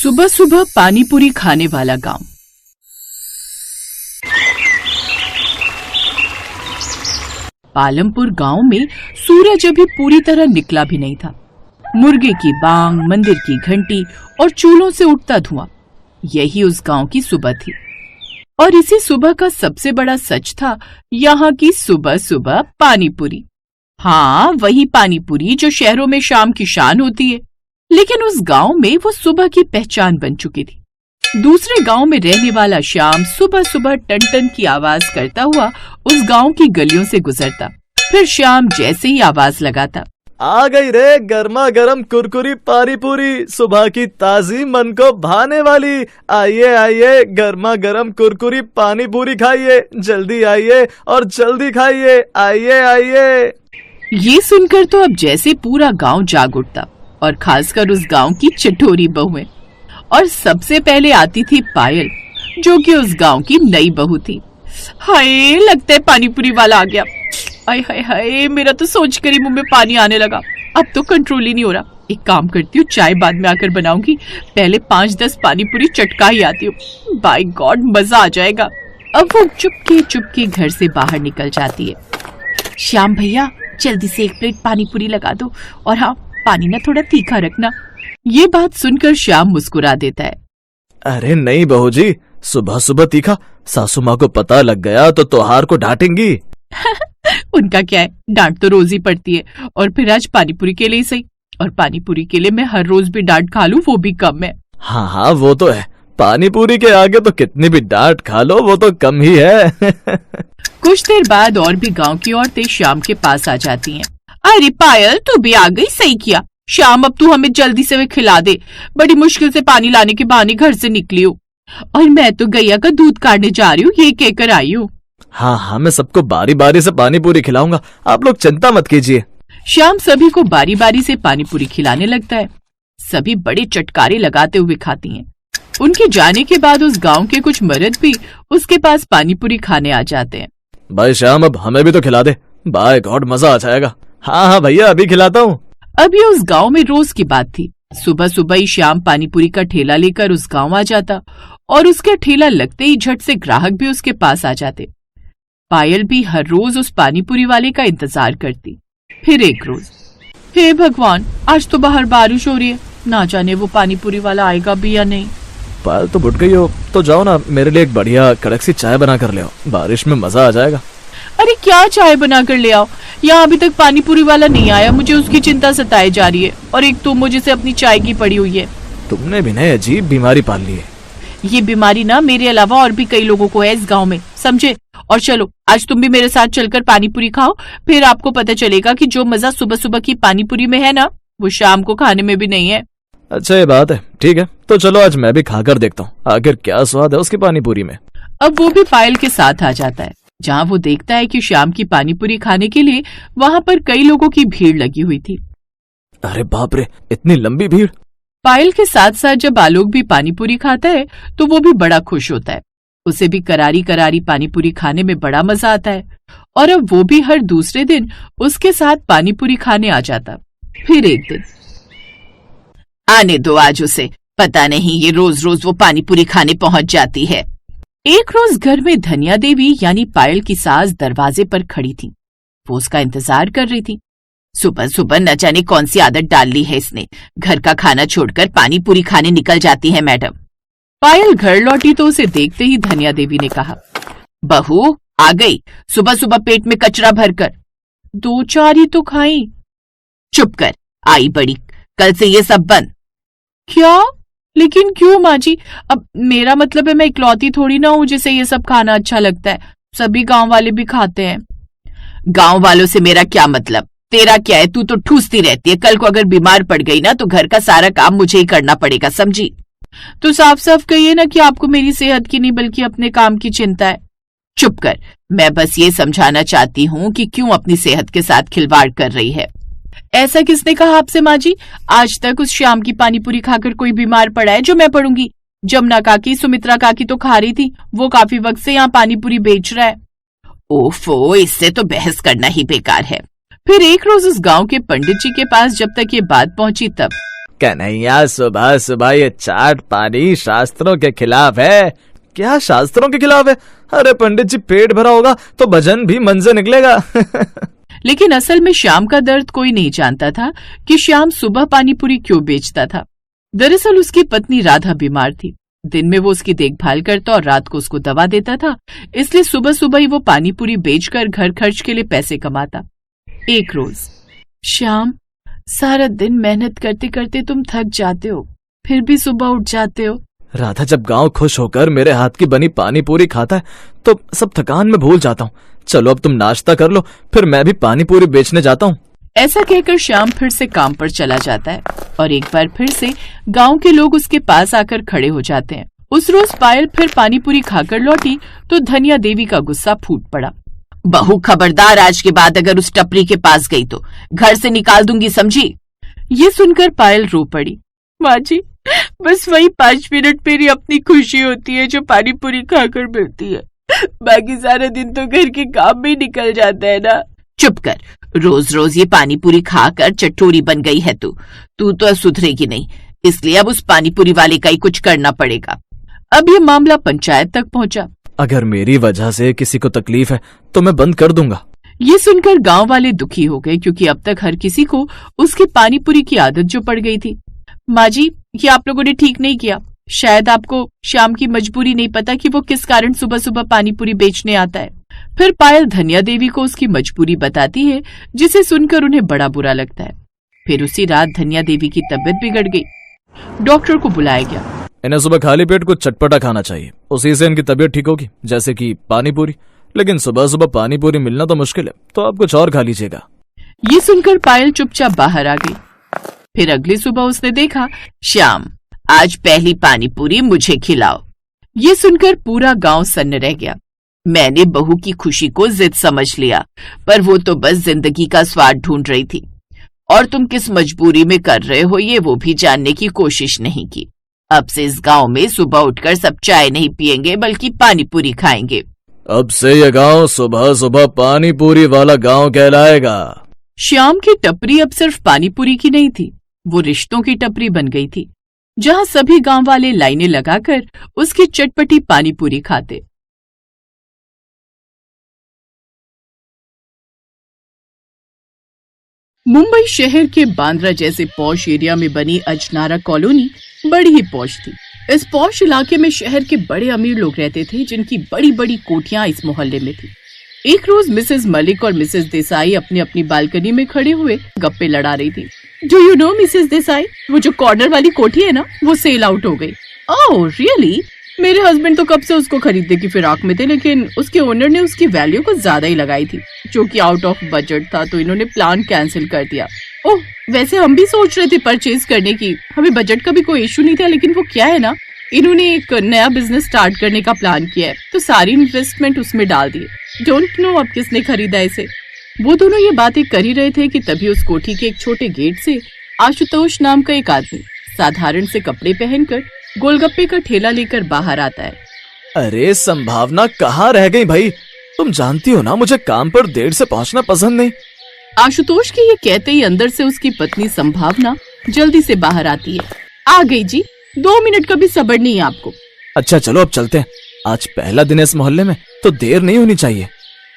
सुबह सुबह पानी पूरी खाने वाला गांव। पालमपुर गांव में सूरज अभी पूरी तरह निकला भी नहीं था। मुर्गे की बांग, मंदिर की घंटी और चूल्हों से उठता धुआं, यही उस गांव की सुबह थी। और इसी सुबह का सबसे बड़ा सच था यहाँ की सुबह सुबह पानी पूरी। हाँ, वही पानी पूरी जो शहरों में शाम की शान होती है, लेकिन उस गांव में वो सुबह की पहचान बन चुकी थी। दूसरे गांव में रहने वाला श्याम सुबह सुबह टन टन की आवाज करता हुआ उस गांव की गलियों से गुजरता। फिर श्याम जैसे ही आवाज लगाता, आ गई रे गर्मा गर्म कुरकुरी पानी पूरी, सुबह की ताजी मन को भाने वाली। आइए आइए, गर्मा गर्म कुरकुरी पानी पूरी खाइए, जल्दी आइए और जल्दी खाइए, आइए आइए। ये सुनकर तो अब जैसे पूरा गांव जाग उठता, और खासकर उस गांव की चटोरी बहुएं। और सबसे पहले आती थी पायल, जो कि उस गांव की नई बहू थी। हाय, लगता है पानीपुरी वाला आ गया। हाय हाय हाय, मेरा तो सोचकर ही मुंह में पानी आने लगा। अब तो कंट्रोल ही नहीं हो रहा। एक काम करती हूँ, चाय बाद में आकर बनाऊंगी, पहले 5-10 पानीपुरी चटका ही आती हूँ। बाय गॉड, मजा आ जाएगा। अब वो चुपके चुपके घर से बाहर निकल जाती है। श्याम भैया, जल्दी से 1 प्लेट पानीपुरी लगा दो, और हाँ, पानी ना थोड़ा तीखा रखना। ये बात सुनकर श्याम मुस्कुरा देता है। अरे नहीं बहू जी, सुबह सुबह तीखा, सासू माँ को पता लग गया तो त्योहार को डांटेंगी। उनका क्या है, डांट तो रोज ही पड़ती है, और फिर आज पानीपुरी के लिए ही सही। और पानीपुरी के लिए मैं हर रोज भी डांट खा लूं, वो भी कम है। हाँ हाँ, वो तो है, पानीपुरी के आगे तो कितनी भी डांट खा लो वो तो कम ही है। कुछ देर बाद और भी गांव की औरतें श्याम के पास आ जाती हैं। अरे पायल, तू भी आ गई, सही किया। श्याम, अब तू हमें जल्दी से वे खिला दे। बड़ी मुश्किल से पानी लाने के बहाने घर से निकली हूँ, और मैं तो गैया का दूध काटने जा रही हूँ, ये कहकर आई हूँ। हाँ हाँ, मैं सबको बारी बारी से पानी पूरी खिलाऊंगा, आप लोग चिंता मत कीजिए। श्याम सभी को बारी बारी से पानी पूरी खिलाने लगता है। सभी बड़े चटकारे लगाते हुए खाती हैं। उनके जाने के बाद उस गांव के कुछ मर्द भी उसके पास पानी पूरी खाने आ जाते हैं। भाई श्याम, अब हमें भी तो खिला दे, बाय गॉड मजा आ जाएगा। हाँ हाँ भैया, अभी खिलाता हूँ। अब ये उस गांव में रोज की बात थी। सुबह सुबह ही श्याम पानीपुरी का ठेला लेकर उस गांव आ जाता, और उसका ठेला लगते ही झट से ग्राहक भी उसके पास आ जाते। पायल भी हर रोज उस पानीपुरी वाले का इंतजार करती। फिर एक रोज, हे भगवान, आज तो बाहर बारिश हो रही है, ना जाने वो पानीपुरी वाला आएगा भी या नहीं। पायल तो बुट गई हो तो जाओ ना, मेरे लिए एक बढ़िया कड़क सी चाय बना कर ले आओ, बारिश में मजा आ जाएगा। अरे क्या चाय बना कर ले आओ, यहाँ अभी तक पानीपुरी वाला नहीं आया, मुझे उसकी चिंता सताई जा रही है, और एक तो मुझे से अपनी चाय की पड़ी हुई है। तुमने भी नई अजीब बीमारी पाल ली है। ये बीमारी ना मेरे अलावा और भी कई लोगों को है इस गांव में, समझे। और चलो, आज तुम भी मेरे साथ चलकर पानीपुरी खाओ, फिर आपको पता चलेगा कि जो मजा सुबह सुबह की पानीपुरी में है ना, वो शाम को खाने में भी नहीं है। अच्छा, ये बात है, ठीक है, तो चलो आज मैं भी खाकर देखता हूँ आखिर क्या स्वाद है उसकी पानीपुरी में। अब वो भी पायल के साथ आ जाता है, जहाँ वो देखता है कि शाम की पानीपुरी खाने के लिए वहाँ पर कई लोगों की भीड़ लगी हुई थी। अरे बाप रे, इतनी लंबी भीड़। पायल के साथ साथ जब आलोक भी पानीपुरी खाता है तो वो भी बड़ा खुश होता है। उसे भी करारी करारी पानीपुरी खाने में बड़ा मजा आता है, और अब वो भी हर दूसरे दिन उसके साथ पानीपुरी खाने आ जाता। फिर एक दिन, आने दो आज उसे, पता नहीं ये रोज रोज वो पानीपुरी खाने पहुंच जाती है। एक रोज घर में धनिया देवी यानी पायल की सास दरवाजे पर खड़ी थी। वो उसका इंतजार कर रही थी। सुबह सुबह न जाने कौन सी आदत डाल ली है इसने, घर का खाना छोड़कर पानी पूरी खाने निकल जाती है मैडम। पायल घर लौटी तो उसे देखते ही धनिया देवी ने कहा, बहू आ गई, सुबह सुबह पेट में कचरा भरकर। 2-4 ही तो खाई। चुप कर, आई बड़ी, कल से ये सब बंद। क्या? लेकिन क्यों माँ जी? अब मेरा मतलब है, मैं इकलौती थोड़ी ना हूँ जिसे ये सब खाना अच्छा लगता है, सभी गांव वाले भी खाते हैं। गांव वालों से मेरा क्या मतलब, तेरा क्या है, तू तो ठूसती रहती है। कल को अगर बीमार पड़ गई ना तो घर का सारा काम मुझे ही करना पड़ेगा, समझी? तो साफ साफ कहिए ना कि आपको मेरी सेहत की नहीं बल्कि अपने काम की चिंता है। चुप कर, मैं बस ये समझाना चाहती हूँ कि क्यों अपनी सेहत के साथ खिलवाड़ कर रही है। ऐसा किसने कहा आपसे माँ जी? आज तक उस शाम की पानीपुरी खाकर कोई बीमार पड़ा है जो मैं पड़ूंगी? जमुना काकी, सुमित्रा काकी तो खा रही थी, वो काफी वक्त से यहाँ पानीपुरी बेच रहा है। ओफो, इससे तो बहस करना ही बेकार है। फिर एक रोज उस गांव के पंडित जी के पास जब तक ये बात पहुंची तब, कन्हैया सुबह सुबह ये चाट पानी शास्त्रों के खिलाफ है। क्या शास्त्रों के खिलाफ है? अरे पंडित जी, पेट भरा होगा तो भजन भी मन से निकलेगा। लेकिन असल में श्याम का दर्द कोई नहीं जानता था कि श्याम सुबह पानीपुरी क्यों बेचता था। दरअसल उसकी पत्नी राधा बीमार थी। दिन में वो उसकी देखभाल करता और रात को उसको दवा देता था, इसलिए सुबह सुबह ही वो पानीपुरी बेचकर घर खर्च के लिए पैसे कमाता। एक रोज, श्याम, सारा दिन मेहनत करते करते तुम थक जाते हो, फिर भी सुबह उठ जाते हो। राधा, जब गांव खुश होकर मेरे हाथ की बनी पानी पूरी खाता है तो सब थकान में भूल जाता हूँ। चलो अब तुम नाश्ता कर लो, फिर मैं भी पानी पूरी बेचने जाता हूँ। ऐसा कहकर श्याम फिर से काम पर चला जाता है और एक बार फिर से गांव के लोग उसके पास आकर खड़े हो जाते हैं। उस रोज पायल फिर पानीपुरी खाकर लौटी तो धनिया देवी का गुस्सा फूट पड़ा। बहू, खबरदार, आज के बाद अगर उस टपरी के पास गई तो घर से निकाल दूंगी, समझी? ये सुनकर पायल रो पड़ी। माँ जी, बस वही 5 मिनट मेरी अपनी खुशी होती है जो पानीपुरी खाकर मिलती है, बाकी सारा दिन तो घर के काम में निकल जाता है ना। चुप कर, रोज रोज ये पानीपुरी खाकर चटोरी बन गई है तू तो सुधरेगी नहीं, इसलिए अब उस पानीपुरी वाले का ही कुछ करना पड़ेगा। अब ये मामला पंचायत तक पहुंचा। अगर मेरी वजह से किसी को तकलीफ है तो मैं बंद कर दूंगा। ये सुनकर गांव वाले दुखी हो गए, क्योंकि अब तक हर किसी को उसकी पानीपुरी की आदत जो पड़ गई थी। माँ जी, ये आप लोगों ने ठीक नहीं किया। शायद आपको श्याम की मजबूरी नहीं पता कि वो किस कारण सुबह सुबह पानीपुरी बेचने आता है। फिर पायल धनिया देवी को उसकी मजबूरी बताती है, जिसे सुनकर उन्हें बड़ा बुरा लगता है। फिर उसी रात धनिया देवी की तबीयत बिगड़ गई। डॉक्टर को बुलाया गया। इन्हें सुबह खाली पेट कुछ चटपटा खाना चाहिए, उसी से इनकी तबीयत ठीक होगी, जैसे कि पानीपुरी। लेकिन सुबह सुबह पानीपुरी मिलना तो मुश्किल है, तो आप कुछ और खा लीजिएगा। ये सुनकर पायल चुपचाप बाहर आ गई। फिर अगली सुबह उसने देखा, श्याम, आज पहली पानीपुरी मुझे खिलाओ। ये सुनकर पूरा गांव सन्न रह गया। मैंने बहू की खुशी को जिद समझ लिया, पर वो तो बस जिंदगी का स्वाद ढूंढ रही थी, और तुम किस मजबूरी में कर रहे हो ये वो भी जानने की कोशिश नहीं की। अब से इस गांव में सुबह उठकर सब चाय नहीं पियेंगे, बल्कि पानीपुरी खाएंगे। अब से ये गांव सुबह सुबह पानीपुरी वाला गांव कहलाएगा। श्याम की टपरी अब सिर्फ पानीपुरी की नहीं थी, वो रिश्तों की टपरी बन गई थी, जहां सभी गांव वाले लाइनें लगाकर उसकी चटपटी पानीपुरी खाते। मुंबई शहर के बांद्रा जैसे पॉश एरिया में बनी अजनारा कॉलोनी बड़ी ही पॉश थी। इस पॉश इलाके में शहर के बड़े अमीर लोग रहते थे, जिनकी बड़ी बड़ी कोठियां इस मोहल्ले में थी। एक रोज मिसेस मलिक और मिसेस देसाई अपनी अपनी बालकनी में खड़े हुए गप्पे लड़ा रही थी। Do you know Mrs Desai, वो जो कॉर्नर वाली कोठी है ना, वो सेल आउट हो गई। Oh really? मेरे हस्बैंड तो कब से उसको खरीदने की फिराक में थे, लेकिन उसके ओनर ने उसकी वैल्यू कुछ ज्यादा ही लगाई थी, जो कि आउट ऑफ बजट था, तो इन्होंने प्लान कैंसिल कर दिया। ओह, वैसे हम भी सोच रहे थे परचेज करने की, हमें बजट का भी कोई इशू नहीं था, लेकिन वो क्या है ना, इन्होंने एक नया बिजनेस स्टार्ट करने का प्लान किया है, तो सारी इन्वेस्टमेंट उसमें डाल दी। डोंट नो अब किसने खरीदा इसे। वो दोनों ये बातें कर ही रहे थे कि तभी उस कोठी के एक छोटे गेट से आशुतोष नाम का एक आदमी साधारण से कपड़े पहनकर गोलगप्पे का ठेला लेकर बाहर आता है। अरे संभावना, कहाँ रह गई भाई? तुम जानती हो ना, मुझे काम पर देर से पहुंचना पसंद नहीं। आशुतोष के ये कहते ही अंदर से उसकी पत्नी संभावना जल्दी से बाहर आती है। आ गई जी, 2 मिनट का भी सब्र नहीं है आपको। अच्छा चलो अब चलते हैं, आज पहला दिन है इस मोहल्ले में, तो देर नहीं होनी चाहिए।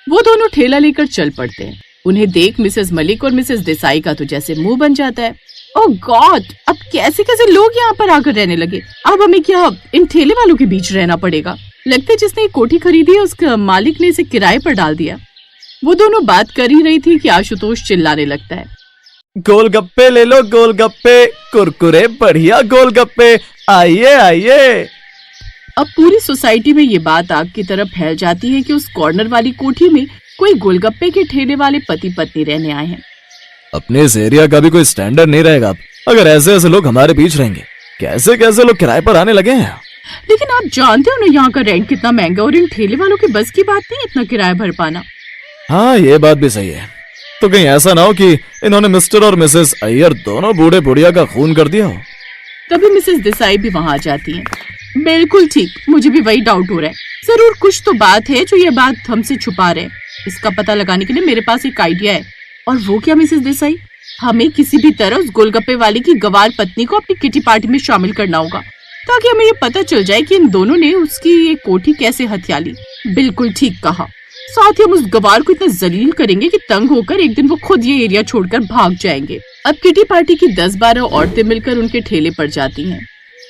वो दोनों ठेला लेकर चल पड़ते हैं। उन्हें देख मिसेस मलिक और मिसेस देसाई का तो जैसे मुंह बन जाता है। ओह गॉड, अब कैसे कैसे लोग यहाँ पर आकर रहने लगे। अब हमें क्या इन ठेले वालों के बीच रहना पड़ेगा? लगता है जिसने एक कोठी खरीदी है उसका मालिक ने इसे किराए पर डाल दिया। वो दोनों बात कर ही रही थी कि आशुतोष चिल्लाने लगता है, गोलगप्पे ले लो, गोलगप्पे, कुरकुरे बढ़िया गोलगप्पे, आइए आइए। अब पूरी सोसाइटी में ये बात आग की तरह फैल जाती है कि उस कॉर्नर वाली कोठी में कोई गोलगप्पे के ठेले वाले पति पत्नी रहने आए हैं। अपने इस एरिया का भी कोई स्टैंडर्ड नहीं रहेगा अगर ऐसे ऐसे लोग हमारे बीच रहेंगे। कैसे कैसे लोग किराए पर आने लगे हैं। लेकिन आप जानते हो ना यहाँ का रेंट कितना महंगा, और इन ठेले वालों के बस की बात नहीं इतना किराया भर पाना। हाँ ये बात भी सही है। तो कहीं ऐसा ना हो कि इन्होंने मिस्टर और मिसेस अय्यर दोनों बूढ़े बुढ़िया का खून कर दिया हो। तभी मिसेस देसाई भी वहाँ आ जाती हैं। बिल्कुल ठीक, मुझे भी वही डाउट हो रहा है। जरूर कुछ तो बात है जो ये बात हमसे छुपा रहे हैं। इसका पता लगाने के लिए मेरे पास एक आइडिया है। और वो क्या मिसेस देसाई? हमें किसी भी तरह उस गोलगप्पे वाले की गवार पत्नी को अपनी किटी पार्टी में शामिल करना होगा, ताकि हमें ये पता चल जाए कि इन दोनों ने उसकी ये कोठी कैसे हथिया ली। बिल्कुल ठीक कहा। साथ ही हम उस गवार को इतना जलील करेंगे कि तंग होकर एक दिन वो खुद ये एरिया छोड़कर भाग जाएंगे। अब किटी पार्टी की 10-12 औरतें मिलकर उनके ठेले पर जाती हैं।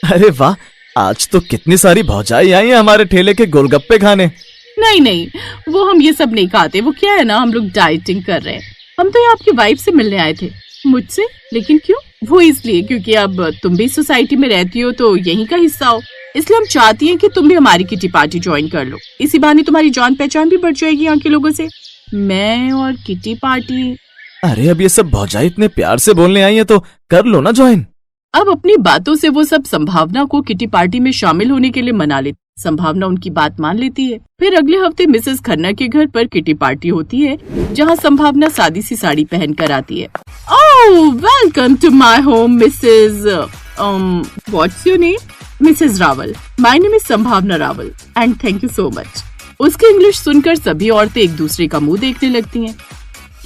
अरे वाह, आज तो कितनी सारी भौजाई आई हैं हमारे ठेले के गोलगप्पे खाने। नहीं, वो हम ये सब नहीं खाते। वो क्या है ना, हम लोग डाइटिंग कर रहे हैं। हम तो यहाँ आपकी वाइफ से मिलने आए थे। मुझसे? लेकिन क्यों? वो इसलिए क्योंकि अब तुम भी सोसाइटी में रहती हो तो यहीं का हिस्सा हो, इसलिए हम चाहती हैं कि तुम भी हमारी किटी पार्टी ज्वाइन कर लो। इसी बहाने तुम्हारी जान पहचान भी बढ़ जाएगी यहाँ के लोगों से। मैं और किटी पार्टी? अरे अब ये सब भौजाई इतने प्यार से बोलने आई है तो कर लो ना ज्वाइन। अब अपनी बातों से वो सब संभावना को किटी पार्टी में शामिल होने के लिए मना लेती। संभावना उनकी बात मान लेती है। फिर अगले हफ्ते मिसेस खन्ना के घर पर किटी पार्टी होती है, जहाँ संभावना सादी सी साड़ी पहन कर आती है। Oh, welcome to my home Mrs what's your name? Mrs Rawal. My name is Sambhavna Rawal and thank you so much. उसकी इंग्लिश सुनकर सभी औरतें एक दूसरे का मुंह देखने लगती हैं।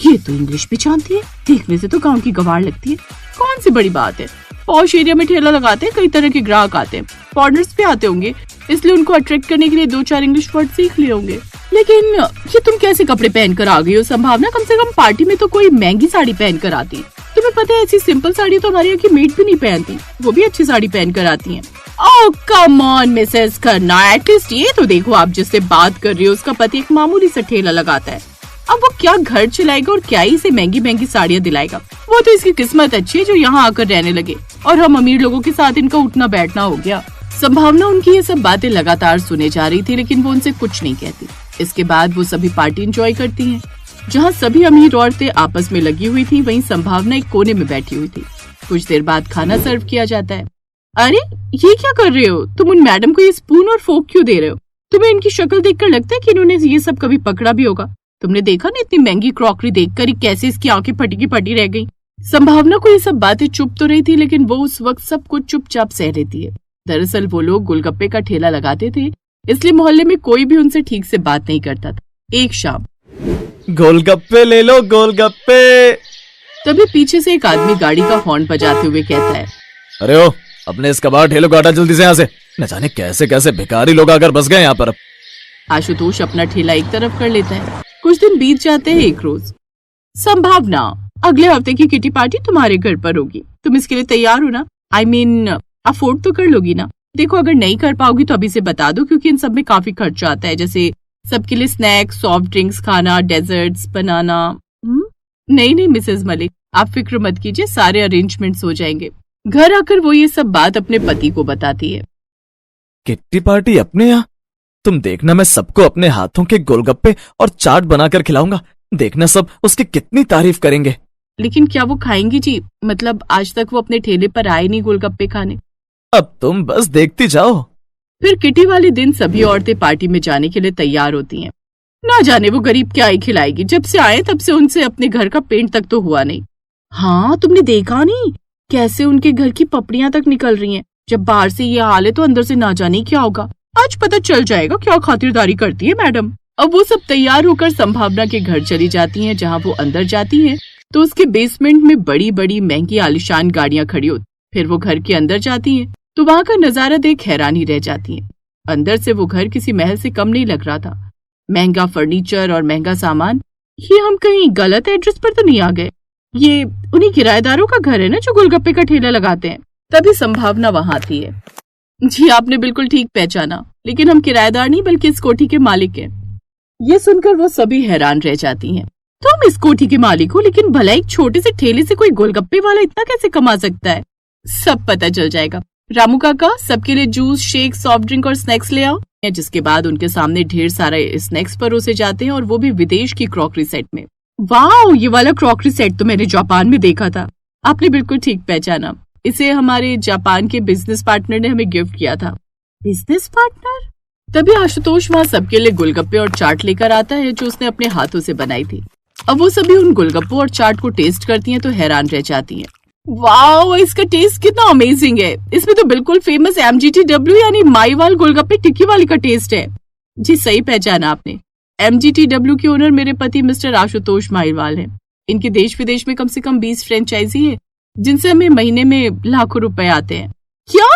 ये तो इंग्लिश भी जानती है, देखने से तो गाँव की गवार लगती है। कौन सी बड़ी बात है, पॉश एरिया में ठेला लगाते हैं, कई तरह के ग्राहक आते हैं, फॉरेनर्स भी आते होंगे, इसलिए उनको अट्रैक्ट करने के लिए 2-4 इंग्लिश वर्ड सीख लिए होंगे। लेकिन ये तुम कैसे कपड़े पहन कर आ गई हो संभावना? कम से कम पार्टी में तो कोई महंगी साड़ी पहन कर आती। तुम्हें पता है ऐसी सिंपल साड़ी तो हमारे यहाँ की मेड भी नहीं पहनती, वो भी अच्छी साड़ी पहन कर आती है। Oh come on Mrs Khanna, at least ये तो देखो, आप जिससे बात कर रही हो उसका पति एक मामूली सा ठेला लगाता है। अब वो क्या घर चलाएगा और क्या ही इसे महंगी महंगी साड़ियाँ दिलाएगा। वो तो इसकी किस्मत अच्छी है जो यहाँ आकर रहने लगे, और हम अमीर लोगों के साथ इनका उठना बैठना हो गया। संभावना उनकी ये सब बातें लगातार सुने जा रही थी, लेकिन वो उनसे कुछ नहीं कहती। इसके बाद वो सभी पार्टी एंजॉय करती हैं। जहाँ सभी अमीर औरतें आपस में लगी हुई थी, वहीं संभावना एक कोने में बैठी हुई थी। कुछ देर बाद खाना सर्व किया जाता है। अरे ये क्या कर रहे हो तुम? उन मैडम को ये स्पून और फोक क्यों दे रहे हो? तुम्हें इनकी शक्ल देखकर लगता है कि इन्होंने ये सब कभी पकड़ा भी होगा। तुमने देखा ना इतनी महंगी क्रॉकरी देखकर ही कैसे इसकी आंखें फटी की फटी रह गई। संभावना को ये सब बातें चुप तो रही थी, लेकिन वो उस वक्त सब कुछ चुपचाप सह लेती है। दरअसल वो लोग गोलगप्पे का ठेला लगाते थे, इसलिए मोहल्ले में कोई भी उनसे ठीक से बात नहीं करता था। एक शाम, गोलगप्पे ले लो गोलगप्पे। तभी पीछे से एक आदमी गाड़ी का हॉर्न बजाते हुए कहता है, अरे ओ, अपने इस कबाड़ ठेले को हटा जल्दी से यहाँ से। न जाने कैसे कैसे भिखारी लोग आकर बस गए यहाँ पर। आशुतोष अपना ठेला एक तरफ कर लेता है। कुछ दिन बीत जाते हैं। एक रोज, संभावना, अगले हफ्ते की किटी पार्टी तुम्हारे घर पर होगी, तुम इसके लिए तैयार हो ना? I mean, अफोर्ड तो कर लोगी ना? देखो अगर नहीं कर पाओगी तो अभी से बता दो, क्योंकि इन सब में काफी खर्चा आता है, जैसे सबके लिए स्नैक्स, सॉफ्ट ड्रिंक्स, खाना, डेजर्ट्स बनाना। नहीं मिसेस मलिक, आप फिक्र मत कीजिए, सारे अरेंजमेंट्स हो जाएंगे। घर आकर वो ये सब बात अपने पति को बताती है। किट्टी पार्टी अपने यहाँ? तुम देखना, मैं सबको अपने हाथों के गोलगप्पे और चाट बनाकर खिलाऊंगा। देखना सब उसकी कितनी तारीफ करेंगे। लेकिन क्या वो खाएंगी जी? मतलब आज तक वो अपने ठेले पर आए नहीं गोलगप्पे खाने। अब तुम बस देखती जाओ। फिर किटी वाले दिन सभी औरतें पार्टी में जाने के लिए तैयार होती हैं। ना जाने वो गरीब क्या ही खिलाएगी, जब से आए तब से उनसे अपने घर का पेंट तक तो हुआ नहीं। हाँ, तुमने देखा नहीं कैसे उनके घर की पपड़ियां तक निकल रही हैं? जब बाहर से ये हाल है तो अंदर से ना जाने क्या होगा। आज पता चल जाएगा क्या खातिरदारी करती है मैडम। अब वो सब तैयार होकर संभावना के घर चली जाती हैं। जहाँ वो अंदर जाती हैं तो उसके बेसमेंट में बड़ी बड़ी महंगी आलिशान गाड़ियां खड़ी होती। फिर वो घर के अंदर जाती हैं तो वहाँ का नजारा देख हैरानी रह जाती है। अंदर से वो घर किसी महल से कम नहीं लग रहा था। महंगा फर्नीचर और महंगा सामान। ये हम कहीं गलत एड्रेस पर तो नहीं आ गए? ये उन्हीं किराएदारों का घर है ना जो गोलगप्पे का ठेला लगाते हैं? तभी संभावना वहाँ आती है। जी आपने बिल्कुल ठीक पहचाना, लेकिन हम किराएदार नहीं बल्कि इस कोठी के मालिक हैं। ये सुनकर वो सभी हैरान रह जाती हैं। तुम इस कोठी के मालिक हो, लेकिन भला एक छोटे से ठेले से कोई गोलगप्पे वाला इतना कैसे कमा सकता है? सब पता चल जाएगा। रामू काका, सबके लिए जूस, शेक, सॉफ्ट ड्रिंक और स्नैक्स ले आओ। जिसके बाद उनके सामने ढेर सारे स्नैक्स परोसे जाते हैं, और वो भी विदेश की क्रॉकरी सेट में। वाह, ये वाला क्रॉकरी सेट तो मैंने जापान में देखा था। आपने बिल्कुल ठीक पहचाना, इसे हमारे जापान के बिजनेस पार्टनर ने हमें गिफ्ट किया था। Business partner? तभी आशुतोष वहाँ सबके लिए गोलगप्पे और चाट लेकर आता है जो उसने अपने हाथों से बनाई थी। अब वो सभी उन गोलगप्पों और चाट को टेस्ट करती हैं तो हैरान रह जाती हैं। वाह, इसका टेस्ट कितना अमेजिंग है। इसमें तो बिल्कुल फेमस MGTW यानी माईवाल गोलगप्पे टिक्की वाली का टेस्ट है। जी सही पहचाना आपने। MGTW के ओनर मेरे पति मिस्टर आशुतोष माईवाल हैं। इनके देश विदेश में कम से कम 20 फ्रेंचाइजी है जिनसे हमें महीने में लाखों रुपए आते हैं। क्या?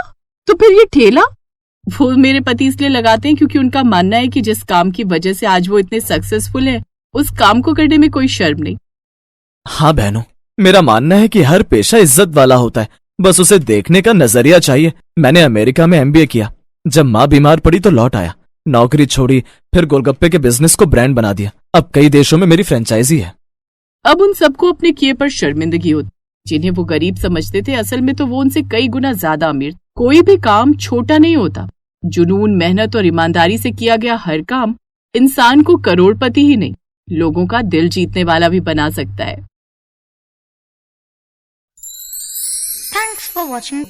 तो फिर ये ठेला? वो मेरे पति इसलिए लगाते हैं क्योंकि उनका मानना है कि जिस काम की वजह से आज वो इतने सक्सेसफुल है उस काम को करने में कोई शर्म नहीं। हाँ बहनों, मेरा मानना है कि हर पेशा इज्जत वाला होता है, बस उसे देखने का नजरिया चाहिए। मैंने अमेरिका में MBA किया, जब माँ बीमार पड़ी तो लौट आया, नौकरी छोड़ी, फिर गोलगप्पे के बिजनेस को ब्रांड बना दिया। अब कई देशों में मेरी फ्रेंचाइजी है। अब उन सबको अपने किए पर शर्मिंदगी होती। जिन्हें वो गरीब समझते थे असल में तो वो उनसे कई गुना ज्यादा अमीर। कोई भी काम छोटा नहीं होता। जुनून, मेहनत और ईमानदारी से किया गया हर काम इंसान को करोड़पति ही नहीं, लोगों का दिल जीतने वाला भी बना सकता है। Thanks for watching.